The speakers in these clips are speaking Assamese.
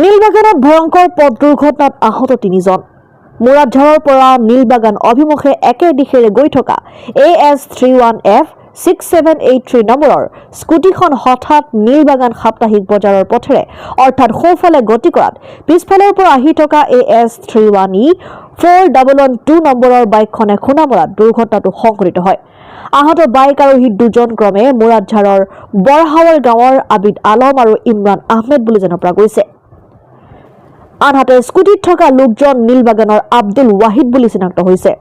নীলবাগানত ভয়ংকৰ পথ দুৰ্ঘটনাত আহত 3জন। মুৰাদঝাৰৰ পৰা নীলবাগান অভিমুখে একে দিশেৰে গৈ থকা AS31F 6783 নম্বৰৰ স্কুটিখন হঠাৎ নীলবাগান সাপ্তাহিক বজাৰৰ পথেৰে অৰ্থাৎ সোঁফালে গতি কৰাত পিছফালৰ পৰা আহি থকা AS31E 4112 নম্বৰৰ বাইকখনে খুন্দা মৰাত দুৰ্ঘটনাটো সংঘটিত হয়। আহত বাইক আৰোহী 2জন ক্ৰমে মুৰাদঝাৰৰ বৰহাৱাৰ গাঁৱৰ আবিদ আলম আৰু ইমৰান আহমেদ বুলি জনা পৰা গৈছে। আনহাতে স্কুটিত থকা লোকজন নীলবাগানৰ আব্দুল ৱাহিদ বুলি চিনাক্ত হৈছে।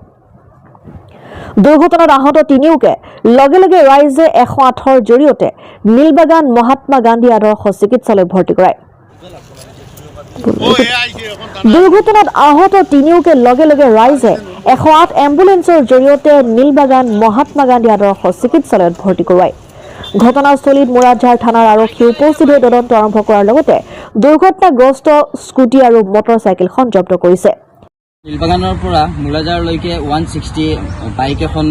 দুৰ্ঘটনাত আহত তিনিওকে লগে লগে ৰাইজে 108ৰ জৰিয়তে নীলবাগান মহাত্মা গান্ধী আদৰ্শ চিকিৎসালয়ত ভৰ্তি কৰায়। দুৰ্ঘটনাত আহত তিনিওকে লগে লগে ৰাইজে 108 এম্বুলেন্সৰ জৰিয়তে নীলবাগান মহাত্মা গান্ধী আদৰ্শ চিকিৎসালয়ত ভৰ্তি কৰোৱায়। ঘটনাস্থলীত মুৰাদঝাৰ থানাৰ আৰক্ষী উপস্থিত হৈ তদন্ত আৰম্ভ কৰাৰ লগতে দুৰ্ঘটনাগ্ৰস্ত স্কুটি আৰু মটৰচাইকেলখন জব্দ কৰিছে। নীলবাগানৰ পৰা মুৰাদঝাৰলৈকে 160 বাইক এখন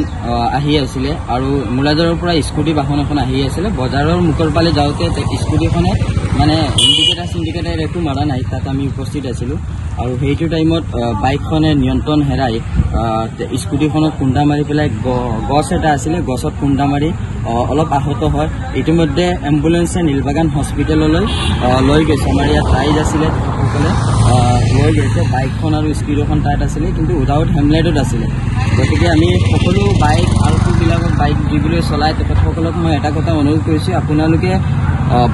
আহি আছিলে আৰু মুৰাদঝাৰৰ পৰা স্কুটি বাহন এখন আহি আছিলে। বজাৰৰ মুখৰ ফালে যাওঁতে স্কুটিখনে মানে ইণ্ডিকেটাৰ একো মৰা নাই, তাত আমি উপস্থিত আছিলোঁ আৰু সেইটো টাইমত বাইকখনে নিয়ন্ত্ৰণ হেৰাই স্কুটিখনত খুন্দা মাৰি পেলাই গছ এটা আছিলে, গছত খুন্দা মাৰি অলপ আহত হয়। ইতিমধ্যে এম্বুলেন্সে নীলবাগান হস্পিটেললৈ লৈ গৈছে। আমাৰ ইয়াত ৰাইজ আছিলে তেখেতসকলে লৈ গৈছে। বাইকখন আৰু স্কুটিখন তাত আছিলে, কিন্তু উইদাউট হেমলেটত আছিলে। গতিকে আমি সকলো বাইক আৰোহীবিলাকক বাইক যিবোৰে চলায় তেখেতসকলক মই এটা কথা অনুৰোধ কৰিছোঁ, আপোনালোকে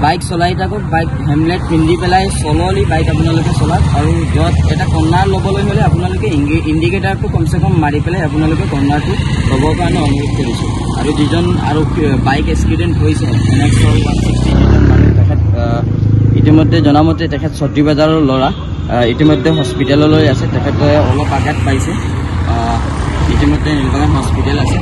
বাইক চলাই থাকক, বাইক হেমলেট পিন্ধি পেলাই চললি বাইক আপোনালোকে চলাওক আৰু য'ত এটা কৰ্ণাৰ ল'বলৈ হ'লে আপোনালোকে ইণ্ডিকেটাৰটো কমচে কম মাৰি পেলাই আপোনালোকে কৰ্ণাৰটো ল'বৰ কাৰণে অনুৰোধ কৰিছোঁ। আৰু যিজন আৰু বাইক এক্সিডেণ্ট হৈছে NX160 যিজন মানুহ, তেখেত ইতিমধ্যে জনামতে তেখেত চৌধুৰী বাজাৰৰ ল'ৰা, ইতিমধ্যে হস্পিটেললৈ আছে। তেখেতে অলপ আঘাত পাইছে, ইতিমধ্যে নীলবাগান হস্পিটেল আছে।